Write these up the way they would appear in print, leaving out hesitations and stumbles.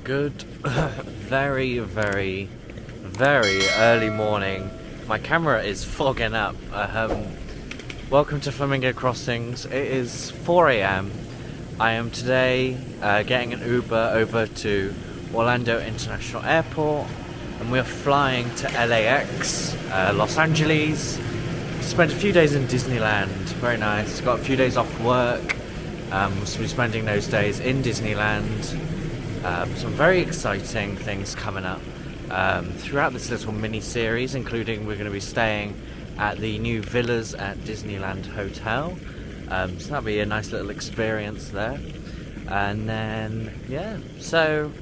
Good, very early morning. My camera is fogging up. Welcome to Flamingo Crossings. It is 4 a.m. I am today getting an Uber over to Orlando International Airport, and we're flying to LAX, Los Angeles. Spent a few days in Disneyland. Very nice. Got a few days off work. We'll be spending those days in Disneyland. Some very exciting things coming up throughout this little mini-series, including we're going to be staying at the new villas at Disneyland Hotel. So that'll be a nice little experience there. And then, yeah, so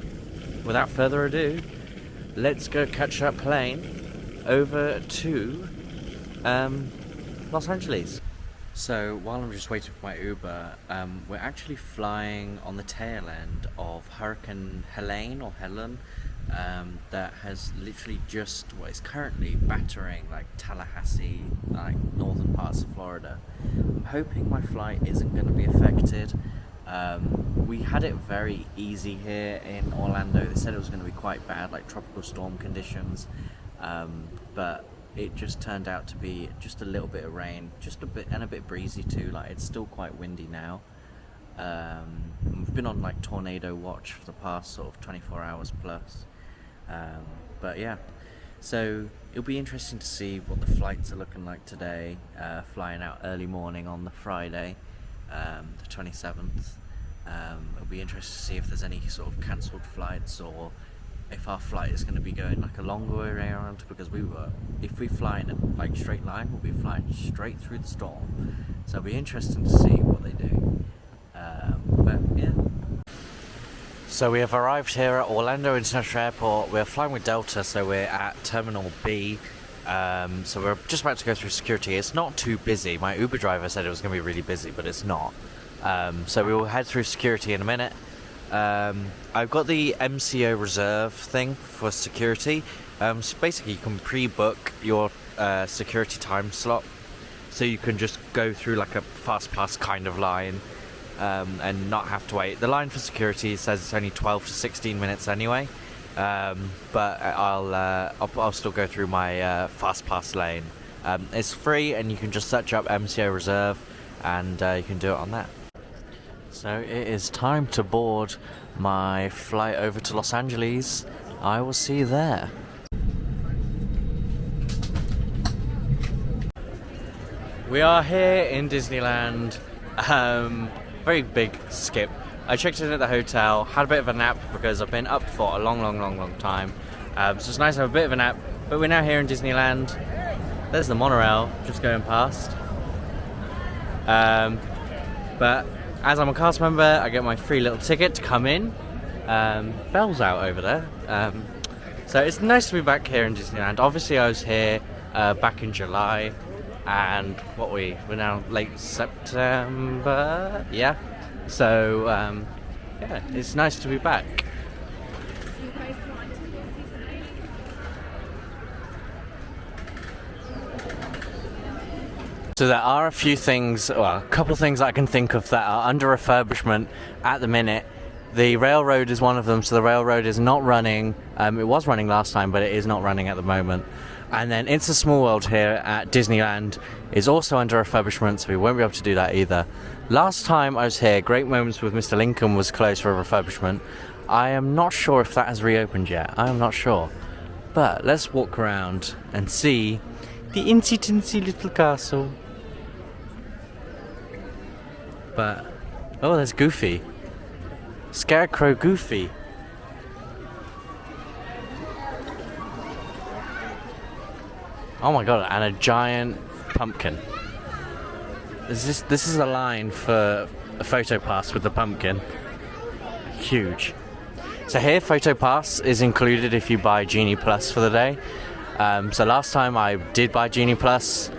without further ado, let's go catch that plane over to Los Angeles. So while I'm just waiting for my Uber, we're actually flying on the tail end of Hurricane Helene or Helen, that has literally just, well, it's currently battering like Tallahassee, like northern parts of Florida. I'm hoping my flight isn't going to be affected. We had it very easy here in Orlando. They said it was going to be quite bad, like tropical storm conditions, but it just turned out to be just a little bit of rain, just a bit, and a bit breezy too. Like, it's still quite windy now. We've been on like tornado watch for the past sort of 24 hours plus. But yeah, so it'll be interesting to see what the flights are looking like today, flying out early morning on the Friday, the 27th. It'll be interesting to see if there's any sort of cancelled flights, or if our flight is going to be going like a longer way around, because if we fly in a like straight line, we'll be flying straight through the storm. So it'll be interesting to see what they do. But yeah. So we have arrived here at Orlando International Airport. We're flying with Delta, so we're at Terminal B. So we're just about to go through security. It's not too busy. My Uber driver said it was going to be really busy, but it's not. So we will head through security in a minute. I've got the MCO reserve thing for security. So basically you can pre-book your security time slot, so you can just go through like a fast pass kind of line, and not have to wait. The line for security says it's only 12 to 16 minutes anyway, but I'll still go through my fast pass lane. It's free, and you can just search up MCO reserve, and you can do it on that. So it is time to board my flight over to Los Angeles. I will see you there. We are here in Disneyland. Very big skip. I checked in at the hotel, had a bit of a nap because I've been up for a long time. So it's nice to have a bit of a nap, but we're now here in Disneyland. There's the monorail just going past. But as I'm a cast member, I get my free little ticket to come in. Bell's out over there. So it's nice to be back here in Disneyland. Obviously I was here back in July, and we're now late September, yeah. So yeah, it's nice to be back. So there are a few things, well, a couple of things I can think of that are under refurbishment at the minute. The railroad is one of them, so the railroad is not running. It was running last time, but it is not running at the moment. And then It's a Small World here at Disneyland is also under refurbishment, so we won't be able to do that either. Last time I was here, Great Moments with Mr. Lincoln was closed for refurbishment. I am not sure if that has reopened yet. I am not sure. But let's walk around and see the insy-tinsy little castle. But, oh, there's Goofy. Scarecrow Goofy. Oh my god, and a giant pumpkin. This is a line for a photo pass with the pumpkin. Huge. So here, photo pass is included if you buy Genie Plus for the day. So last time I did buy Genie Plus,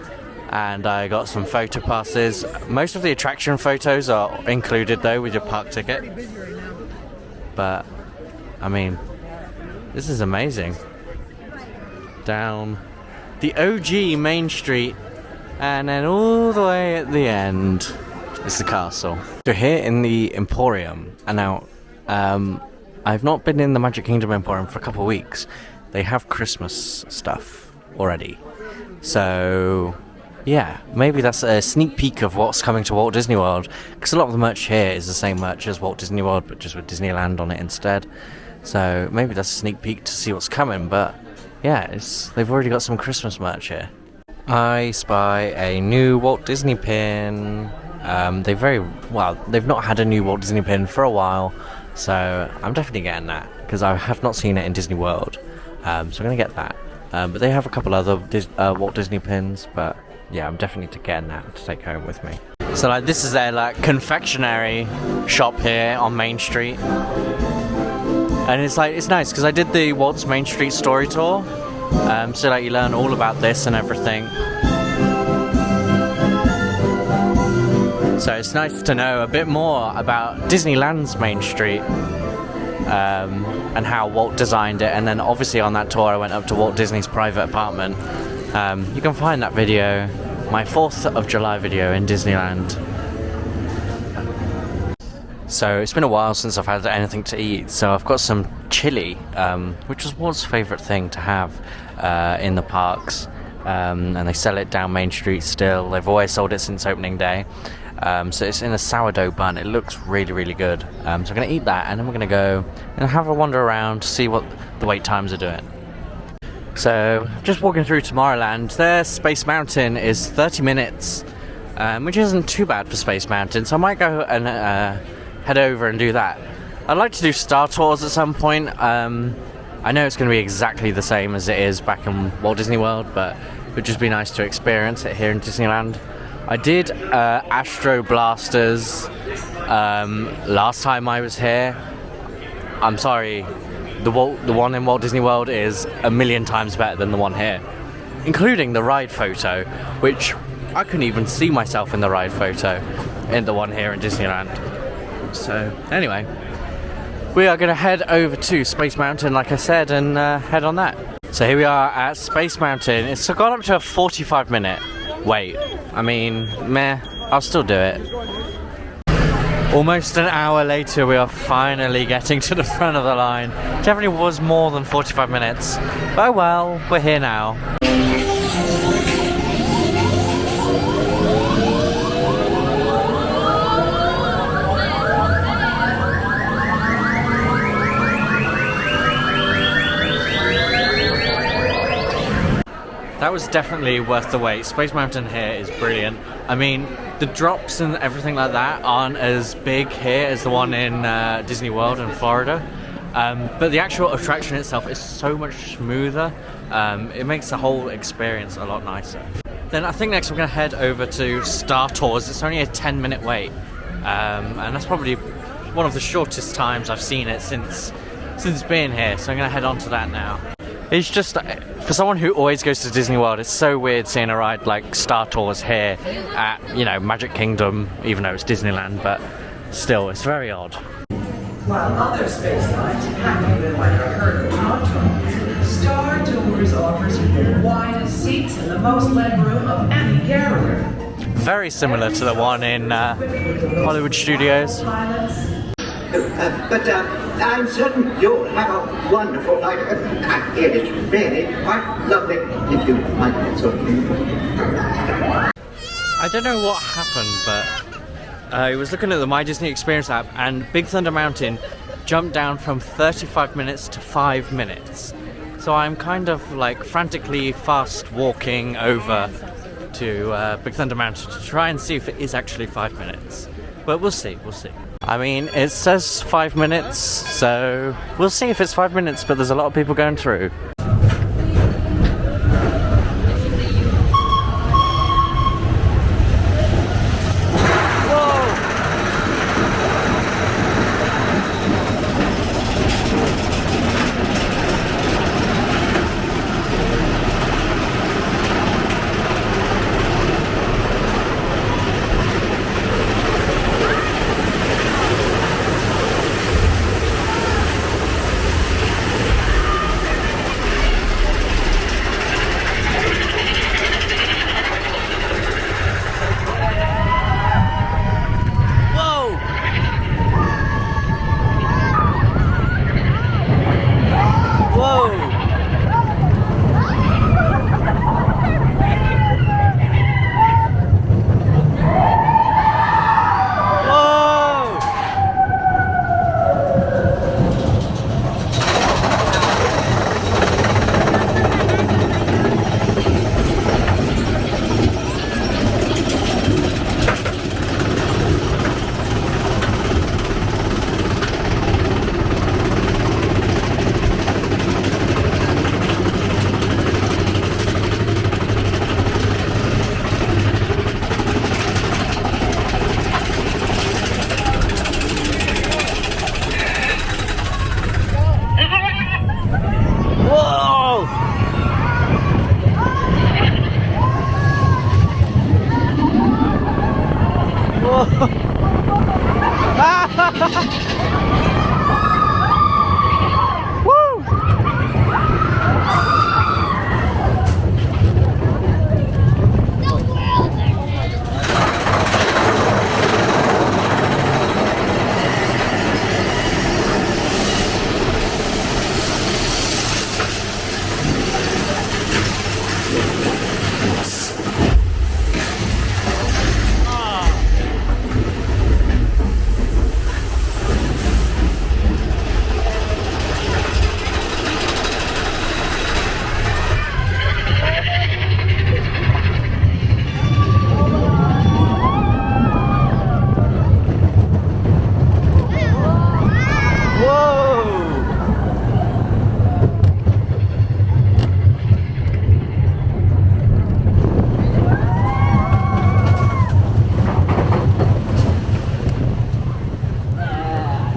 and I got some photo passes. Most of the attraction photos are included though with your park ticket. But, I mean, this is amazing. Down the OG Main Street, and then all the way at the end is the castle. So here in the Emporium, and now I've not been in the Magic Kingdom Emporium for a couple of weeks. They have Christmas stuff already. So, yeah, maybe that's a sneak peek of what's coming to Walt Disney World. Because a lot of the merch here is the same merch as Walt Disney World, but just with Disneyland on it instead. So, maybe that's a sneak peek to see what's coming. But, yeah, they've already got some Christmas merch here. I spy a new Walt Disney pin. They've not had a new Walt Disney pin for a while. So I'm definitely getting that, because I have not seen it in Disney World. So I'm going to get that. But they have a couple other Walt Disney pins, but yeah, I'm definitely getting that to take home with me. So like, this is their like confectionery shop here on Main Street. And it's nice, because I did the Walt's Main Street story tour. So like, you learn all about this and everything. So it's nice to know a bit more about Disneyland's Main Street and how Walt designed it. And then obviously on that tour I went up to Walt Disney's private apartment. You can find that video, my 4th of July video in Disneyland. So it's been a while since I've had anything to eat, so I've got some chili, which was Walt's favourite thing to have in the parks. And they sell it down Main Street still. They've always sold it since opening day. So it's in a sourdough bun. It looks really, really good. So I'm going to eat that, and then we're going to go and have a wander around to see what the wait times are doing. So just walking through Tomorrowland. Their Space Mountain is 30 minutes, which isn't too bad for Space Mountain. So I might go and head over and do that. I'd like to do Star Tours at some point. I know it's going to be exactly the same as it is back in Walt Disney World, but it would just be nice to experience it here in Disneyland. I did Astro Blasters last time I was here. I'm sorry, the one in Walt Disney World is a million times better than the one here, including the ride photo, which I couldn't even see myself in the ride photo in the one here in Disneyland. So anyway, we are going to head over to Space Mountain, like I said, and head on that. So here we are at Space Mountain. It's gone up to a 45-minute wait. I mean, meh, I'll still do it. Almost an hour later, we are finally getting to the front of the line. Definitely was more than 45 minutes. But well, we're here now. That was definitely worth the wait. Space Mountain here is brilliant. I mean, the drops and everything like that aren't as big here as the one in Disney World in Florida. But the actual attraction itself is so much smoother. It makes the whole experience a lot nicer. Then I think next we're going to head over to Star Tours. It's only a 10-minute wait. And that's probably one of the shortest times I've seen it since being here. So I'm going to head on to that now. It's just, for someone who always goes to Disney World, it's so weird seeing a ride like Star Tours here at, Magic Kingdom, even though it's Disneyland, but still, it's very odd. While other space lines haven't been like a herd of tauntaums, Star Tours offers you the widest seats and the most legroom of any carrier. Very similar to the one in Hollywood Studios. But I'm certain you'll have a wonderful flight. It is really quite lovely if you like it so. I don't know what happened, but I was looking at the My Disney Experience app, and Big Thunder Mountain jumped down from 35 minutes to 5 minutes. So I'm kind of like frantically fast walking over to Big Thunder Mountain to try and see if it is actually 5 minutes. But we'll see. I mean, it says 5 minutes, so we'll see if it's 5 minutes, but there's a lot of people going through.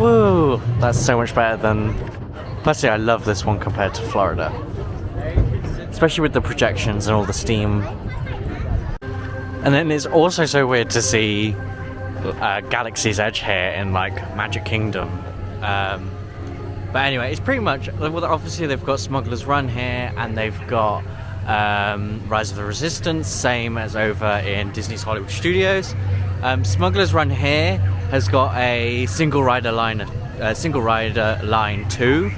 Woo! That's so much better than... Firstly, I love this one compared to Florida. Especially with the projections and all the steam. And then it's also so weird to see Galaxy's Edge here in like Magic Kingdom. But anyway, it's pretty much... Well, obviously they've got Smuggler's Run here, and they've got Rise of the Resistance, same as over in Disney's Hollywood Studios. Smuggler's Run here has got a single rider line 2.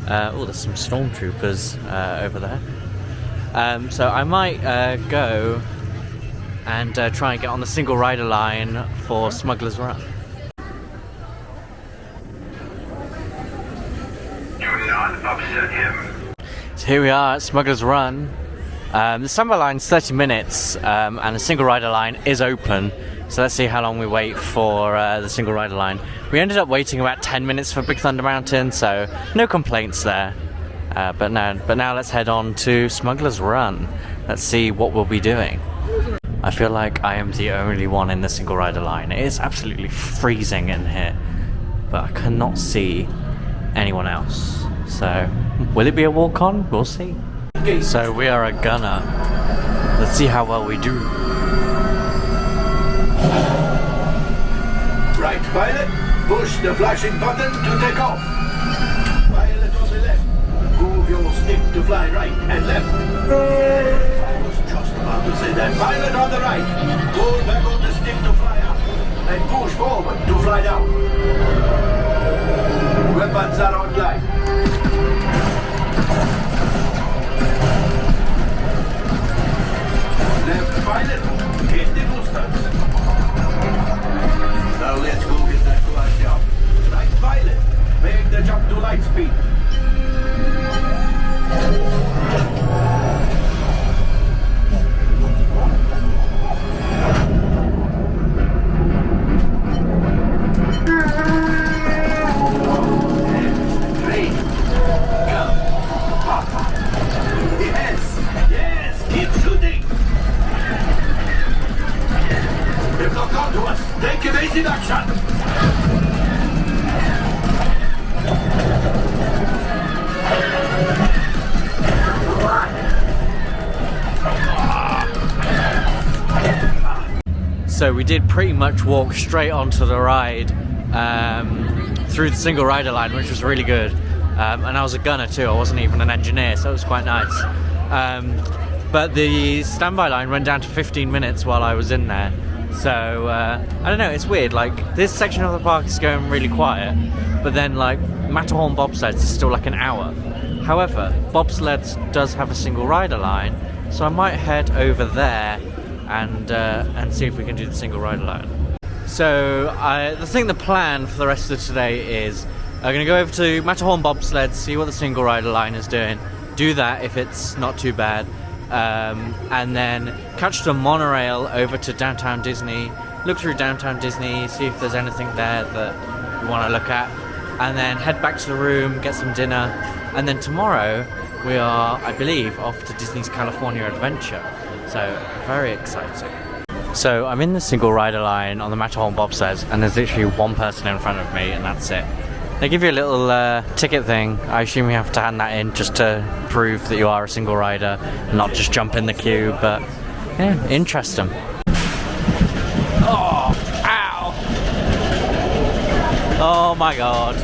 Oh, there's some stormtroopers over there. So I might go and try and get on the single rider line for Smuggler's Run. Do not upset him. So here we are at Smuggler's Run. The standby line's 30 minutes, and the single rider line is open. So let's see how long we wait for the single rider line. We ended up waiting about 10 minutes for Big Thunder Mountain, so no complaints there. But now let's head on to Smuggler's Run. Let's see what we'll be doing. I feel like I am the only one in the single rider line. It is absolutely freezing in here, but I cannot see anyone else. So will it be a walk-on? We'll see. So we are a gunner. Let's see how well we do. Right, pilot, push the flashing button to take off. Pilot on the left, move your stick to fly right and left. I was just about to say that. Pilot on the right, pull back on the stick to fly up, and push forward to fly down. Weapons are online. Left pilot, hit the boosters. Now let's go get that glass out. Right pilot, make the jump to light speed. Great. Go. Papa. Yes, keep shooting. They've not come to us. Take evasive action. So we did pretty much walk straight onto the ride through the single rider line, which was really good. And I was a gunner too. I wasn't even an engineer, so it was quite nice. But the standby line went down to 15 minutes while I was in there. So I don't know, it's weird. Like, this section of the park is going really quiet, but then like Matterhorn bobsleds is still like an hour. However, bobsleds does have a single rider line, so I might head over there and see if we can do the single rider line. So the plan for the rest of today is I'm going to go over to Matterhorn bobsleds, see what the single rider line is doing, do that if it's not too bad, and then catch the monorail over to downtown Disney, look through downtown Disney, see if there's anything there that we want to look at, and then head back to the room, get some dinner, and then tomorrow we are, I believe, off to Disney's California adventure. So very exciting. So I'm in the single rider line on the Matterhorn bobsleds, and there's literally one person in front of me, and that's it. They give you a little ticket thing. I assume you have to hand that in just to prove that you are a single rider, not just jump in the queue, but yeah, interesting. Oh, ow! Oh my god.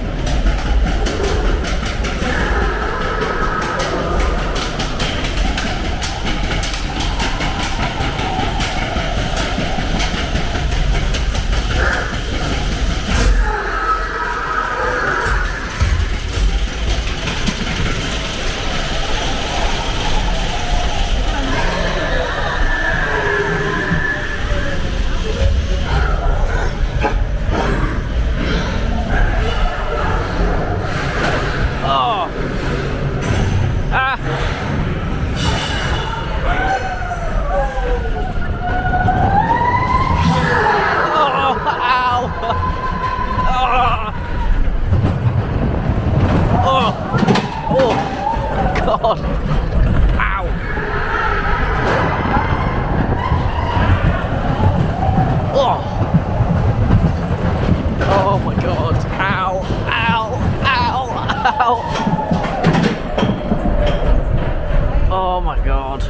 Oh my god.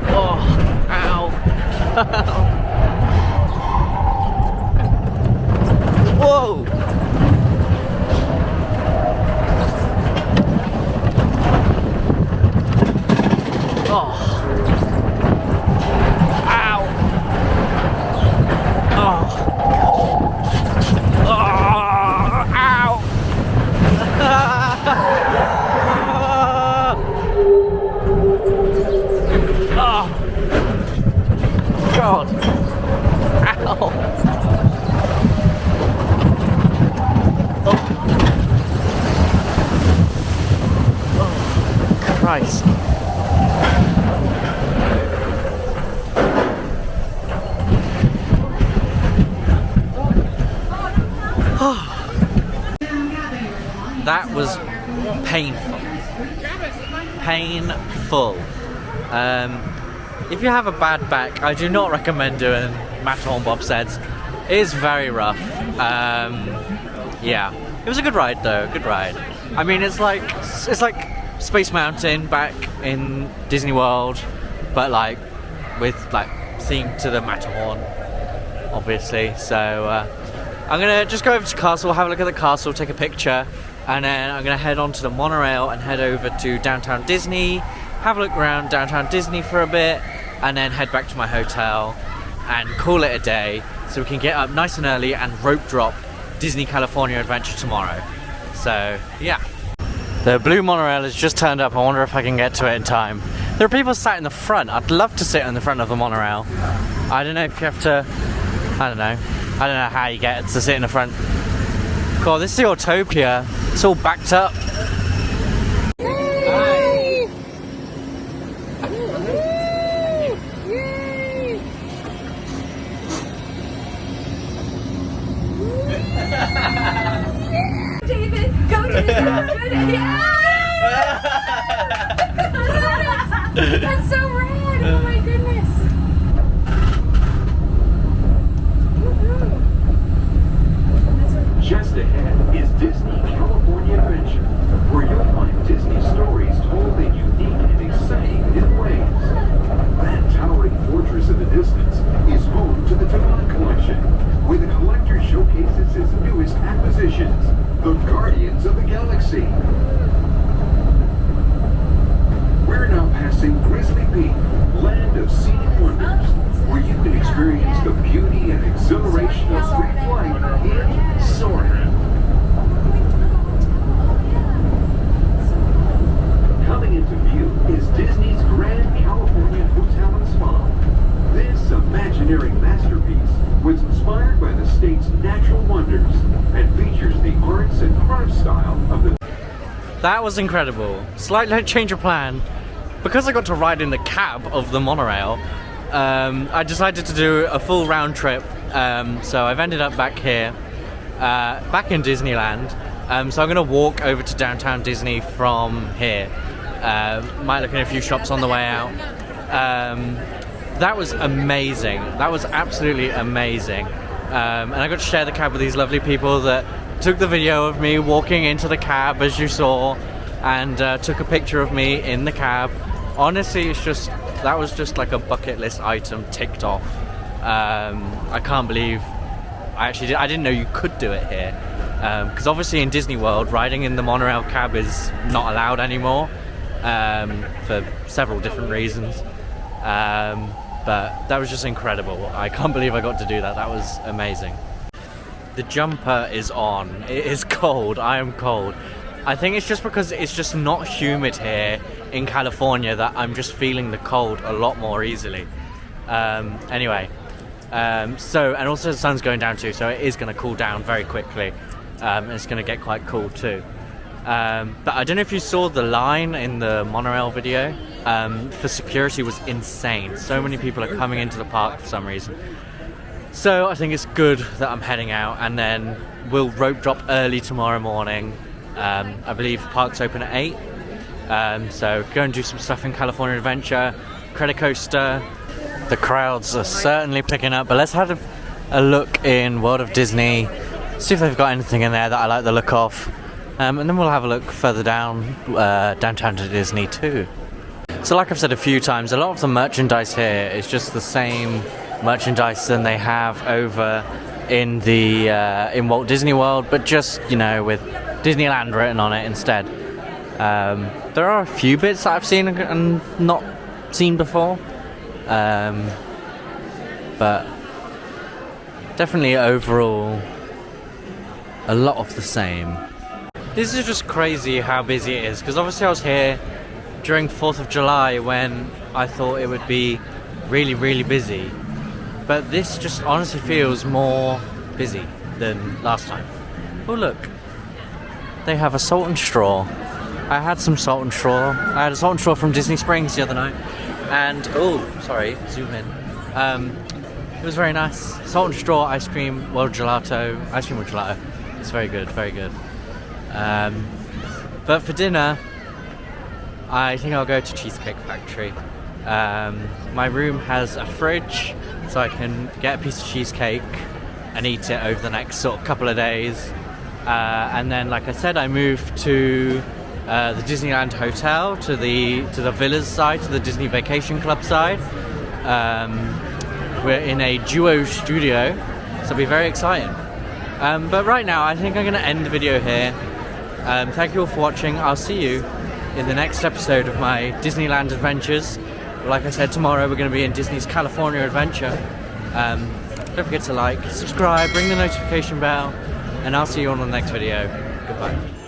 Oh, ow. Whoa. Oh. Ow. Oh. Oh. Ow. Oh. God. Ow. Oh. Oh. Christ. That was painful. Painful. If you have a bad back, I do not recommend doing matterhorn bobsleds. It is very rough. Yeah, it was a good ride though. Good ride. I mean, it's like Space Mountain back in Disney World, but like with like theme to the Matterhorn, obviously. So I'm gonna just go over to the castle, have a look at the castle, take a picture, and then I'm gonna head on to the monorail and head over to downtown Disney, have a look around downtown Disney for a bit, and then head back to my hotel and call it a day, so we can get up nice and early and rope drop Disney California Adventure tomorrow. So yeah. The blue monorail has just turned up. I wonder if I can get to it in time. There are people sat in the front. I'd love to sit in the front of the monorail. I don't know if you have to, I don't know how you get to sit in the front. God, this is the Autopia. It's all backed up. Yay! David, go David! Yeah! That's so rad! Oh my goodness! Just ahead is Disney California Adventure, where you'll find Disney stories told in unique and exciting new ways. That towering fortress in the distance is home to the Tavon Collection, where the collector showcases his newest acquisitions, the Guardians of the Galaxy. We're now passing Grizzly Peak, land of scenic wonders, where you can experience the beauty and exhilaration of free flight in soaring. Coming into view is Disney's Grand California Hotel and Spa. This imaginary masterpiece was inspired by the state's natural wonders and features the arts and crafts style of the... That was incredible. Slight change of plan. Because I got to ride in the cab of the monorail, I decided to do a full round trip. So I've ended up back here, back in Disneyland. So I'm going to walk over to downtown Disney from here. Might look in a few shops on the way out. That was amazing. That was absolutely amazing. And I got to share the cab with these lovely people that took the video of me walking into the cab, as you saw, and took a picture of me in the cab. Honestly, that was just like a bucket list item ticked off. I can't believe I didn't know you could do it here. Because obviously in Disney World, riding in the monorail cab is not allowed anymore for several different reasons. But that was just incredible. I can't believe I got to do that. That was amazing. The jumper is on. It is cold. I am cold. I think it's just because it's just not humid here in California that I'm just feeling the cold a lot more easily. Anyway, and also the sun's going down too, so it is going to cool down very quickly. And it's going to get quite cool too. But I don't know if you saw the line in the monorail video. For security was insane. So many people are coming into the park for some reason. So I think it's good that I'm heading out, and then we'll rope drop early tomorrow morning. I believe the park's open at 8. So go and do some stuff in California Adventure, Credit Coaster. The crowds are certainly picking up, but let's have a look in World of Disney, see if they've got anything in there that I like the look of. And then we'll have a look further down, downtown to Disney too. So like I've said a few times, a lot of the merchandise here is just the same merchandise than they have over in the in Walt Disney World, but just, you know, with Disneyland written on it instead. There are a few bits that I've seen and not seen before, but definitely overall a lot of the same. This is just crazy how busy it is, because obviously I was here during 4th of July when I thought it would be really, really busy. But this just honestly feels more busy than last time. Oh look, they have a salt and straw. I had some salt and straw. I had a salt and straw from Disney Springs the other night. And, oh, sorry, zoom in. It was very nice. Salt and straw ice cream, well, gelato. Ice cream with gelato. It's very good, very good. But for dinner, I think I'll go to Cheesecake Factory. My room has a fridge, so I can get a piece of cheesecake and eat it over the next sort of couple of days. And then, like I said, I moved to the Disneyland Hotel, to the Villas side, to the Disney Vacation Club side. We're in a duo studio, so it'll be very exciting. But right now, I think I'm going to end the video here. Thank you all for watching. I'll see you in the next episode of my Disneyland adventures. Like I said, tomorrow we're going to be in Disney's California Adventure. Don't forget to like, subscribe, ring the notification bell, and I'll see you on the next video. Goodbye.